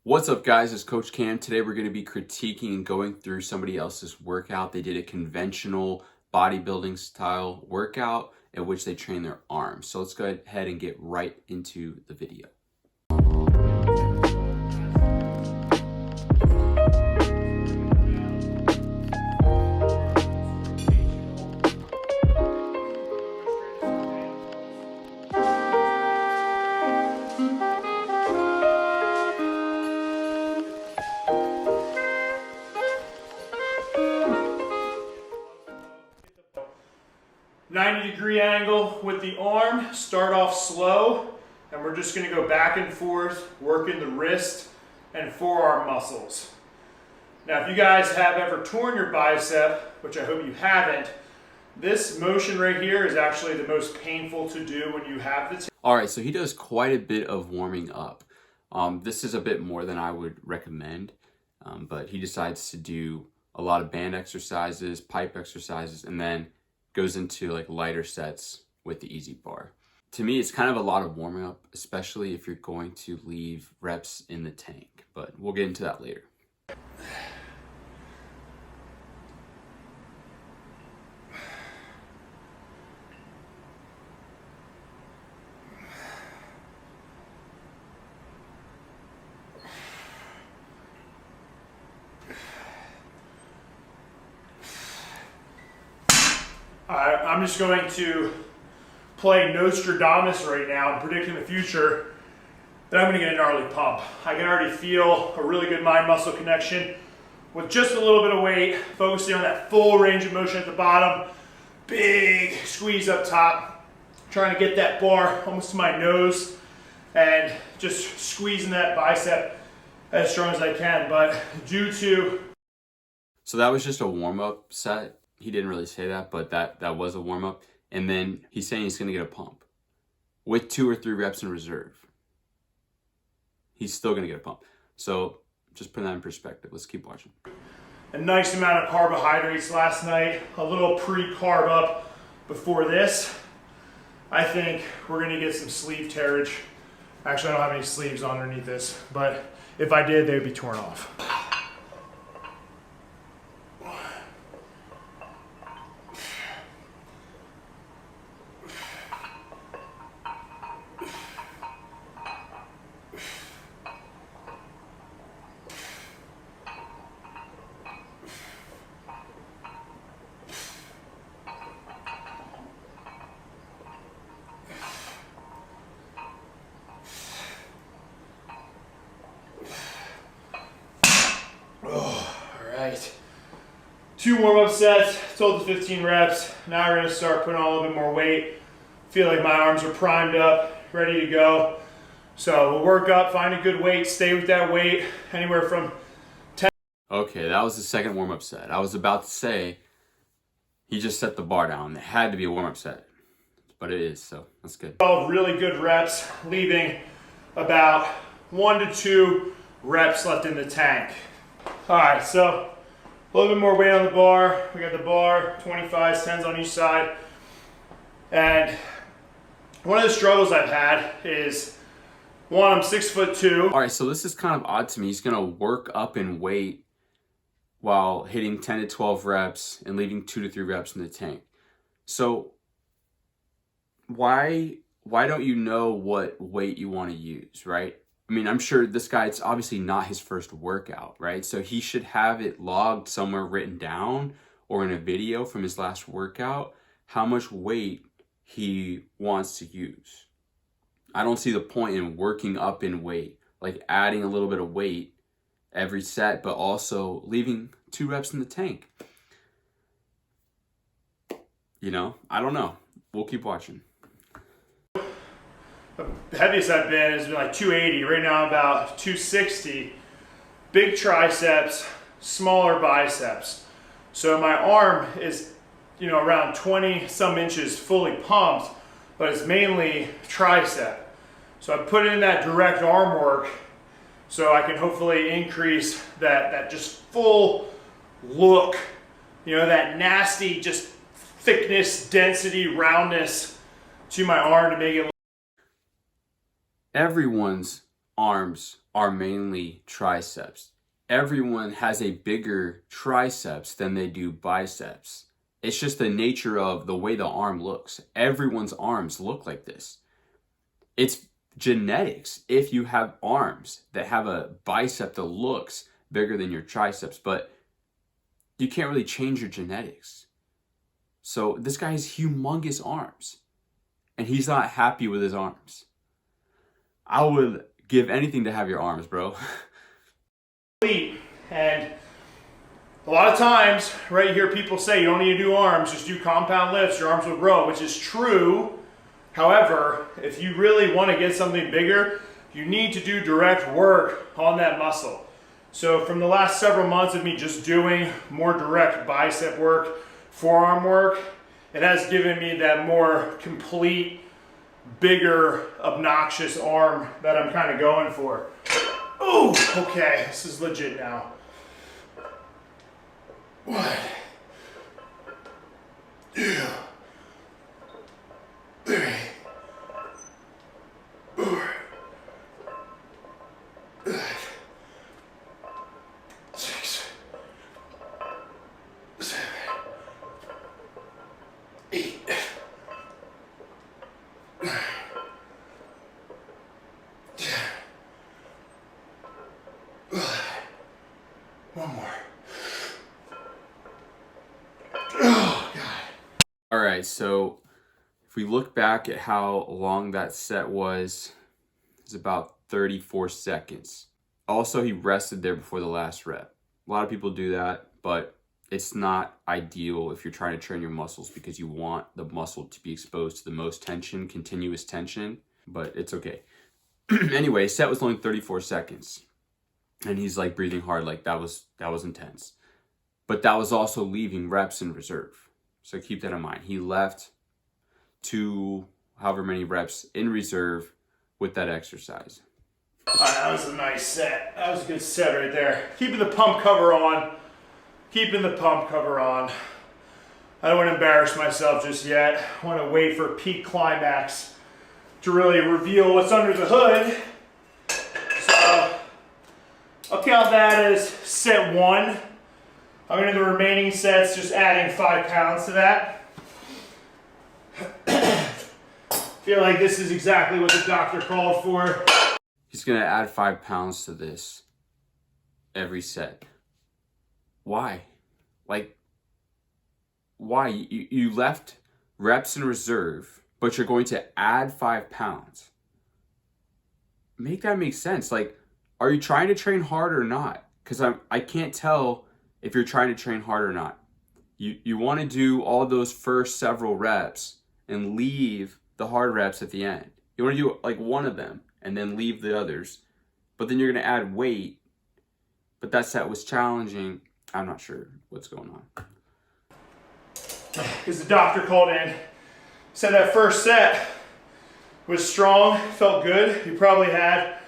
What's up, guys? It's Coach Cam. Today we're going to be critiquing and going through somebody else's workout. They did a conventional bodybuilding style workout in which they train their arms. So let's go ahead and get right into the video. 90-degree angle with the arm. Start off slow, and we're just going to go back and forth, working the wrist and forearm muscles. Now, if you guys have ever torn your bicep, which I hope you haven't, this motion right here is actually the most painful to do when you have the All right, so he does quite a bit of warming up. This is a bit more than I would recommend, but he decides to do a lot of band exercises, pipe exercises, and then goes into like lighter sets with the easy bar. To me, it's kind of a lot of warming up, especially if you're going to leave reps in the tank, but we'll get into that later. I'm just going to play Nostradamus right now and predict in the future that I'm going to get a gnarly pump. I can already feel a really good mind-muscle connection with just a little bit of weight, focusing on that full range of motion at the bottom, big squeeze up top, trying to get that bar almost to my nose and just squeezing that bicep as strong as I can. But due to... So that was just a warm-up set. He didn't really say that, but that was a warm-up. And then he's saying he's going to get a pump with 2 or 3 reps in reserve. He's still going to get a pump. So just put that in perspective. Let's keep watching. A nice amount of carbohydrates last night, a little pre-carb up before this. I think we're going to get some sleeve tearage. Actually, I don't have any sleeves underneath this, but if I did, they would be torn off. Right. 2 warm-up sets, total 15 reps. Now we're going to start putting on a little bit more weight. Feel like my arms are primed up, ready to go. So we'll work up, find a good weight, stay with that weight, anywhere from 10. Okay, that was the second warm-up set. I was about to say he just set the bar down. It had to be a warm-up set, but it is, so that's good. 12 really good reps, leaving about 1 to 2 reps left in the tank. All right, so a little bit more weight on the bar. We got the bar, 25s, 10s on each side. And one of the struggles I've had is, one, I'm 6'2". All right, so this is kind of odd to me. He's gonna work up in weight while hitting 10 to 12 reps and leaving 2 to 3 reps in the tank. So why don't you know what weight you want to use, right? I mean, I'm sure this guy, it's obviously not his first workout, right? So he should have it logged somewhere, written down, or in a video from his last workout, how much weight he wants to use. I don't see the point in working up in weight, like adding a little bit of weight every set, but also leaving 2 reps in the tank. You know, I don't know. We'll keep watching. The heaviest I've been has been like 280. Right now I'm about 260. Big triceps, smaller biceps. So my arm is, around 20 some inches fully pumped, but it's mainly tricep. So I put in that direct arm work so I can hopefully increase that just full look, that nasty just thickness, density, roundness to my arm to make it. Everyone's arms are mainly triceps. Everyone has a bigger triceps than they do biceps. It's just the nature of the way the arm looks. Everyone's arms look like this. It's genetics if you have arms that have a bicep that looks bigger than your triceps, but you can't really change your genetics. So this guy has humongous arms, and he's not happy with his arms. I would give anything to have your arms, bro. And a lot of times, right here, people say you don't need to do arms, just do compound lifts, your arms will grow, which is true. However, if you really want to get something bigger, you need to do direct work on that muscle. So from the last several months of me just doing more direct bicep work, forearm work, it has given me that more complete, bigger, obnoxious arm that I'm kind of going for. Oh, okay, this is legit now. One. Two. Three. 4. 5. 6. 7. 8. 9. 10. One more. Oh, God. All right, so if we look back at how long that set was, it's about 34 seconds. Also, he rested there before the last rep. A lot of people do that, but it's not ideal if you're trying to train your muscles because you want the muscle to be exposed to the most tension, continuous tension, but it's okay. Anyway, set was only 34 seconds. And he's like breathing hard, like that was intense. But that was also leaving reps in reserve. So keep that in mind. He left to however many reps in reserve with that exercise. All right, that was a nice set. That was a good set right there. Keeping the pump cover on. Keeping the pump cover on. I don't want to embarrass myself just yet. I want to wait for peak climax to really reveal what's under the hood. So I'll count that as set 1. I'm going to do the remaining sets, just adding 5 pounds to that. Feel like this is exactly what the doctor called for. He's going to add 5 pounds to this every set. Why? Like, why? You left reps in reserve, but you're going to add 5 pounds. Make that make sense. Like, are you trying to train hard or not? Because I can't tell if you're trying to train hard or not. You want to do all those first several reps and leave the hard reps at the end. You want to do like one of them and then leave the others. But then you're going to add weight. But that set was challenging. I'm not sure what's going on. Because the doctor called in, said that first set was strong, felt good. You probably had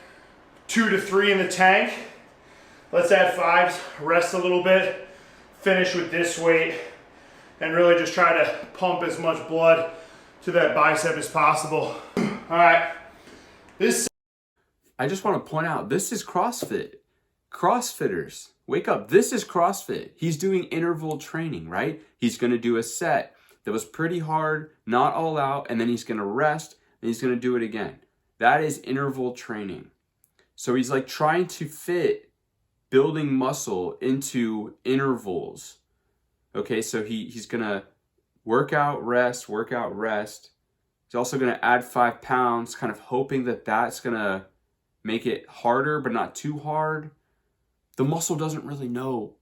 2 to 3 in the tank. Let's add 5s, rest a little bit, finish with this weight, and really just try to pump as much blood to that bicep as possible. All right. I just want to point out, this is CrossFit. CrossFitters, wake up. This is CrossFit. He's doing interval training, right? He's going to do a set that was pretty hard, not all out, and then he's going to rest, and he's going to do it again. That is interval training. So he's like trying to fit building muscle into intervals. Okay, so he's going to work out, rest. He's also going to add 5 pounds, kind of hoping that that's going to make it harder, but not too hard. The muscle doesn't really know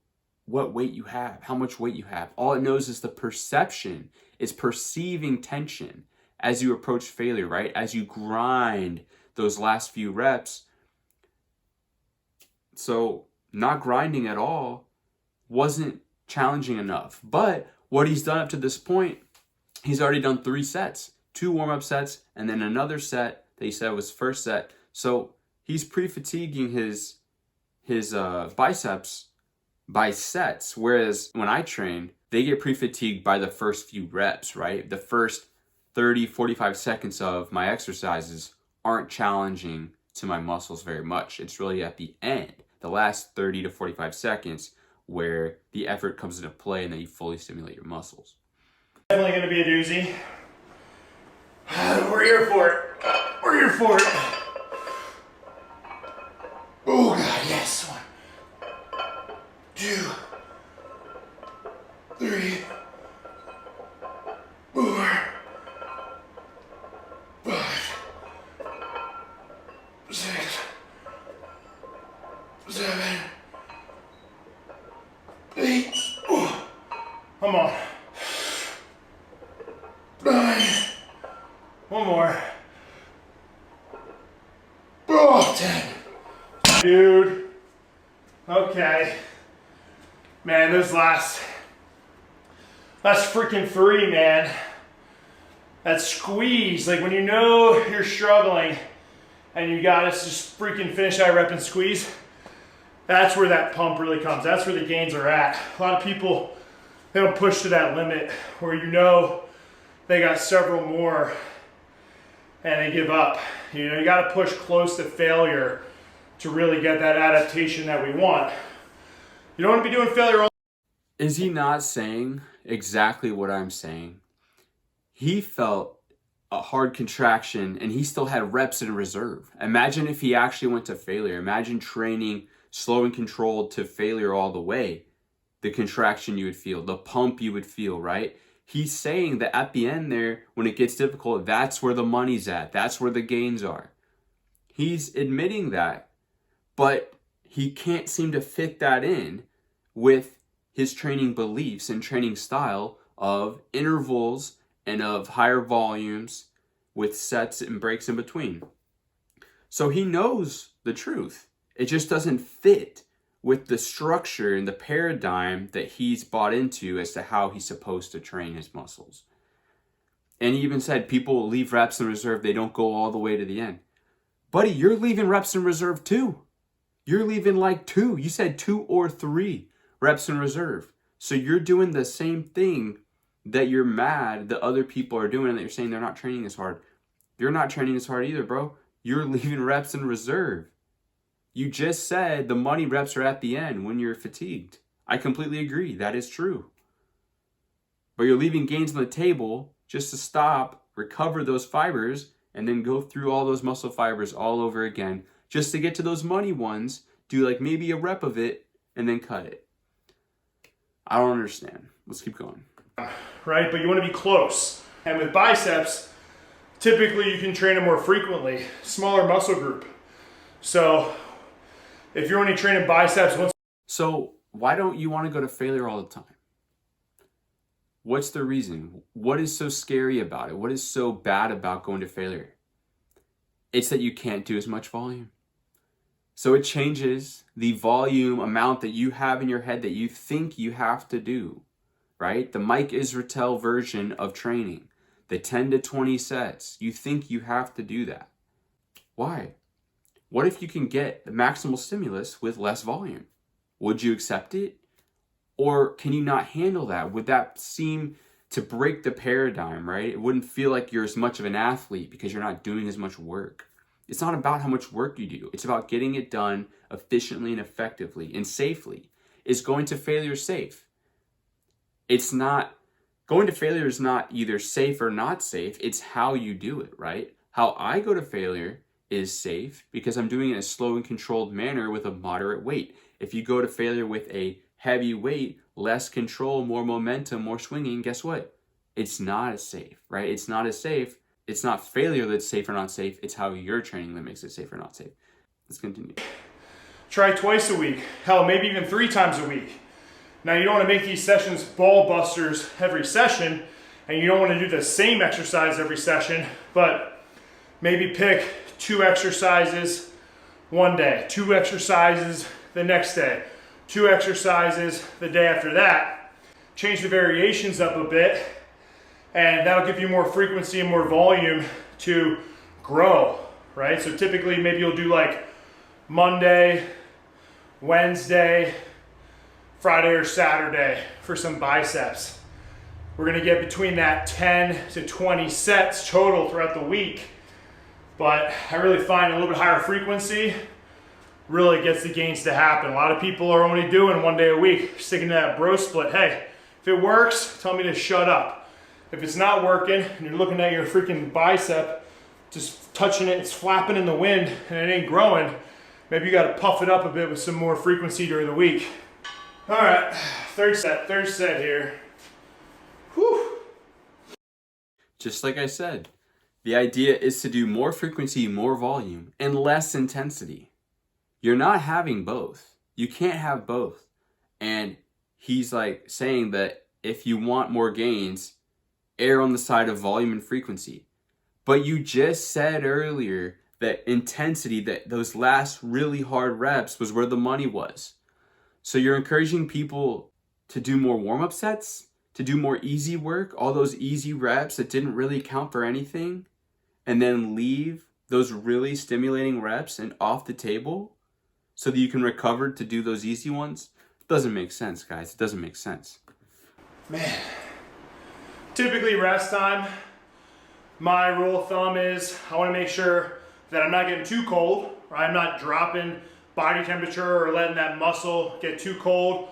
what weight you have, how much weight you have. All it knows is the perception. It's perceiving tension as you approach failure, right? As you grind those last few reps. So not grinding at all wasn't challenging enough. But what he's done up to this point, he's already done 3 sets, 2 warm-up sets, and then another set that he said was first set. So he's pre-fatiguing his biceps by sets. Whereas when I train, they get pre-fatigued by the first few reps, right? The first 30, 45 seconds of my exercises aren't challenging to my muscles very much. It's really at the end, the last 30 to 45 seconds, where the effort comes into play and then you fully stimulate your muscles. Definitely going to be a doozy. We're here for it. We're here for it. Oh God, yes. 1, 2, 3, 4, 5, 6, 7, 8. Oh, come on. 9. One more. Oh, 10. Dude. Okay. Man, those last freaking 3, man. That squeeze, like when you know you're struggling and you gotta just freaking finish that rep and squeeze, that's where that pump really comes. That's where the gains are at. A lot of people, they don't push to that limit where you know they got several more and they give up. You know, you gotta push close to failure to really get that adaptation that we want. You don't want to be doing failure all. Is he not saying exactly what I'm saying? He felt a hard contraction and he still had reps in reserve. Imagine if he actually went to failure. Imagine training slow and controlled to failure all the way. The contraction you would feel, the pump you would feel, right? He's saying that at the end there, when it gets difficult, that's where the money's at. That's where the gains are. He's admitting that, but he can't seem to fit that in with his training beliefs and training style of intervals and of higher volumes with sets and breaks in between. So he knows the truth. It just doesn't fit with the structure and the paradigm that he's bought into as to how he's supposed to train his muscles. And he even said people leave reps in reserve, they don't go all the way to the end. Buddy, you're leaving reps in reserve too. You're leaving like 2. You said 2 or 3 reps in reserve. So you're doing the same thing that you're mad that other people are doing and that you're saying they're not training as hard. You're not training as hard either, bro. You're leaving reps in reserve. You just said the money reps are at the end when you're fatigued. I completely agree. That is true. But you're leaving gains on the table just to stop, recover those fibers, and then go through all those muscle fibers all over again just to get to those money ones, do like maybe a rep of it, and then cut it. I don't understand. Let's keep going. Right, but you want to be close. And with biceps, typically you can train them more frequently, smaller muscle group. So if you're only training biceps once. So why don't you want to go to failure all the time? What's the reason? What is so scary about it? What is so bad about going to failure? It's that you can't do as much volume. So it changes the volume amount that you have in your head that you think you have to do, right? The Mike Israetel version of training, the 10 to 20 sets. You think you have to do that. Why? What if you can get the maximal stimulus with less volume? Would you accept it? Or can you not handle that? Would that seem to break the paradigm, right? It wouldn't feel like you're as much of an athlete because you're not doing as much work. It's not about how much work you do. It's about getting it done efficiently and effectively and safely. Is going to failure safe? It's not, going to failure is not either safe or not safe. It's how you do it, right? How I go to failure is safe because I'm doing it in a slow and controlled manner with a moderate weight. If you go to failure with a heavy weight, less control, more momentum, more swinging, guess what? It's not as safe, right? It's not as safe. It's not failure that's safe or not safe. It's how you're training that makes it safe or not safe. Let's continue. Try twice a week. Hell, maybe even 3 times a week. Now, you don't want to make these sessions ball busters every session, and you don't want to do the same exercise every session, but maybe pick 2 exercises one day, 2 exercises the next day, 2 exercises the day after that. Change the variations up a bit, and that'll give you more frequency and more volume to grow, right? So typically maybe you'll do like Monday, Wednesday, Friday or Saturday for some biceps. We're gonna get between that 10 to 20 sets total throughout the week. But I really find a little bit higher frequency really gets the gains to happen. A lot of people are only doing 1 day a week, sticking to that bro split. Hey, if it works, tell me to shut up. If it's not working and you're looking at your freaking bicep, just touching it, it's flapping in the wind and it ain't growing, maybe you gotta puff it up a bit with some more frequency during the week. All right, third set here. Whew. Just like I said, the idea is to do more frequency, more volume, and less intensity. You're not having both. You can't have both. And he's like saying that if you want more gains, err on the side of volume and frequency. But you just said earlier that intensity, that those last really hard reps was where the money was. So you're encouraging people to do more warm-up sets, to do more easy work, all those easy reps that didn't really count for anything, and then leave those really stimulating reps and off the table so that you can recover to do those easy ones. It doesn't make sense, guys. It doesn't make sense. Man, typically rest time, my rule of thumb is I want to make sure that I'm not getting too cold, or I'm not dropping body temperature or letting that muscle get too cold,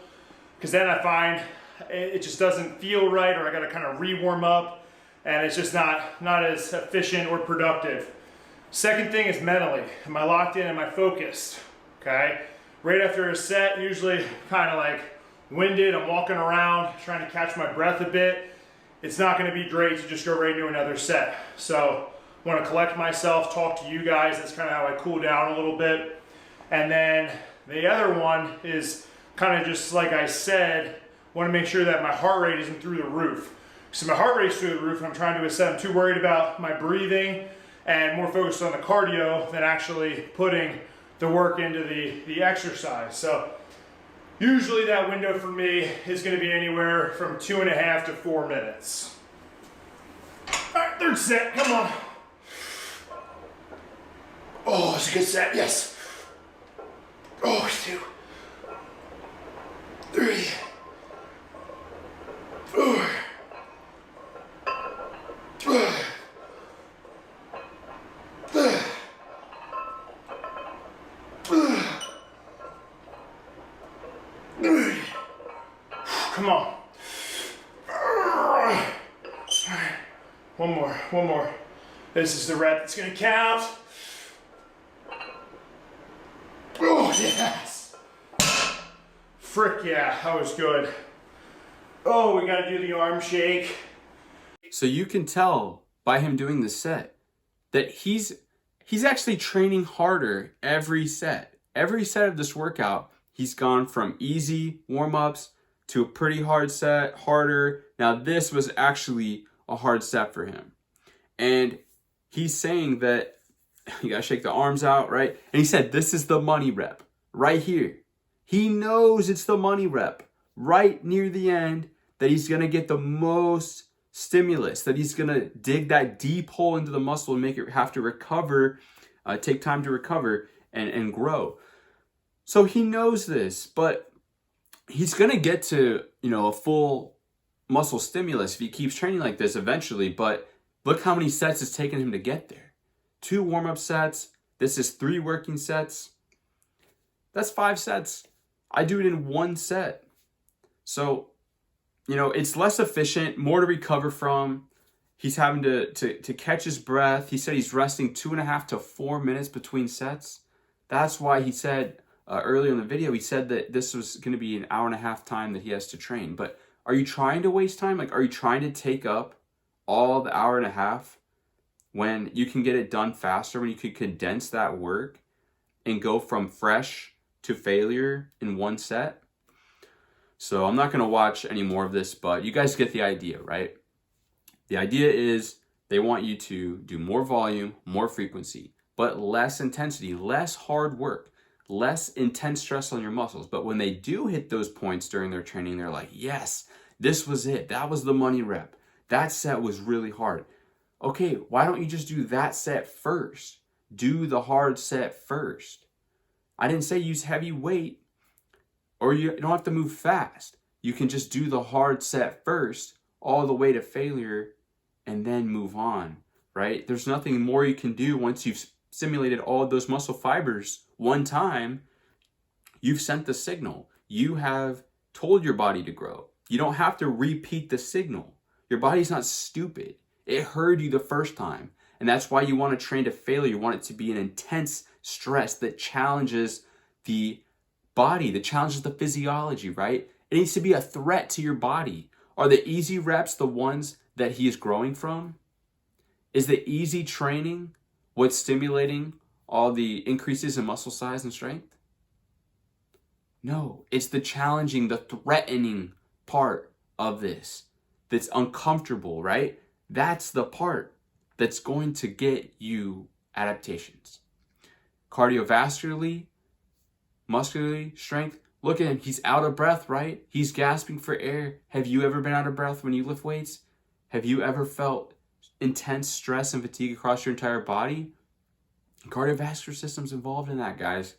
because then I find it just doesn't feel right, or I got to kind of re-warm up, and it's just not as efficient or productive. Second thing is mentally. Am I locked in? Am I focused? Okay. Right after a set, usually kind of like winded, I'm walking around trying to catch my breath a bit. It's not going to be great to just go right into another set. So I want to collect myself, talk to you guys. That's kind of how I cool down a little bit. And then the other one is kind of just like I said, want to make sure that my heart rate isn't through the roof. So my heart rate's through the roof and I'm trying to ascend. I'm too worried about my breathing and more focused on the cardio than actually putting the work into the exercise. So usually that window for me is going to be anywhere from 2.5 to 4 minutes. All right, third set, come on. Oh, it's a good set, yes. Oh, 2, 3, 4. Come on. One more. This is the rep that's gonna count. Oh, yes. Frick yeah, that was good. Oh, we gotta do the arm shake. So you can tell by him doing the set that he's actually training harder every set. Every set of this workout, he's gone from easy warm-ups to a pretty hard set, harder. Now this was actually a hard set for him. And he's saying that you gotta shake the arms out, right? And he said, this is the money rep right here. He knows it's the money rep right near the end that he's gonna get the most stimulus, that he's gonna dig that deep hole into the muscle and make it have to recover, take time to recover and grow. So he knows this, but he's gonna get to, a full muscle stimulus if he keeps training like this eventually. But look how many sets it's taken him to get there. 2 warm-up sets. This is 3 working sets. That's 5 sets. I do it in 1 set. So, it's less efficient, more to recover from. He's having to catch his breath. He said he's resting 2.5 to 4 minutes between sets. That's why he said earlier in the video, he said that this was going to be an 1.5 hour time that he has to train. But are you trying to waste time? Like, are you trying to take up all the 1.5 hours when you can get it done faster, when you could condense that work and go from fresh to failure in 1 set? So I'm not going to watch any more of this, but you guys get the idea, right? The idea is they want you to do more volume, more frequency, but less intensity, less hard work, less intense stress on your muscles. But when they do hit those points during their training, they're like, yes, this was it. That was the money rep. That set was really hard. Okay, why don't you just do that set first? Do the hard set first. I didn't say use heavy weight, or you don't have to move fast. You can just do the hard set first, all the way to failure, and then move on right? There's nothing more you can do once you've stimulated all of those muscle fibers one time. You've sent the signal. You have told your body to grow. You don't have to repeat the signal. Your body's not stupid. It heard you the first time. And that's why you want to train to failure. You want it to be an intense stress that challenges the body, that challenges the physiology, right? It needs to be a threat to your body. Are the easy reps the ones that he is growing from? Is the easy training what's stimulating all the increases in muscle size and strength? No, it's the challenging, the threatening part of this that's uncomfortable, right? That's the part that's going to get you adaptations. Cardiovascularly, muscularly, strength. Look at him. He's out of breath, right? He's gasping for air. Have you ever been out of breath when you lift weights? Have you ever felt intense stress and fatigue across your entire body? Cardiovascular system's involved in that, guys.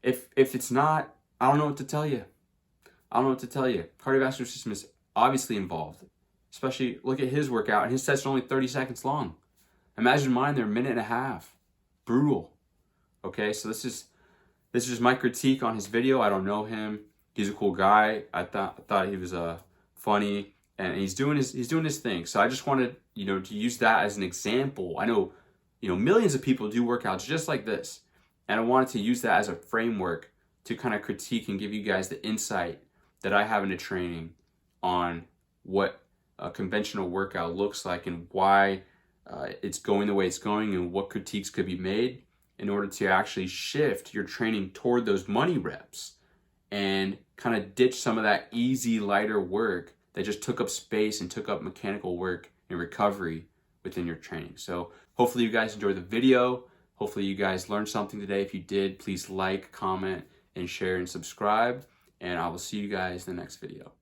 If it's not, I don't know what to tell you. I don't know what to tell you. Cardiovascular system is obviously involved. Especially, look at his workout, and his sets are only 30 seconds long. Imagine mine, they're a minute and a half. Brutal. Okay, so this is my critique on his video. I don't know him. He's a cool guy. I thought he was funny, and he's doing his thing. So I just wanted, to use that as an example. I know, millions of people do workouts just like this, and I wanted to use that as a framework to kind of critique and give you guys the insight that I have into training on what a conventional workout looks like and why it's going the way it's going, and what critiques could be made in order to actually shift your training toward those money reps and kind of ditch some of that easy, lighter work that just took up space and took up mechanical work and recovery within your training. So hopefully you guys enjoyed the video. Hopefully you guys learned something today. If you did, please like, comment, and share and subscribe. And I will see you guys in the next video.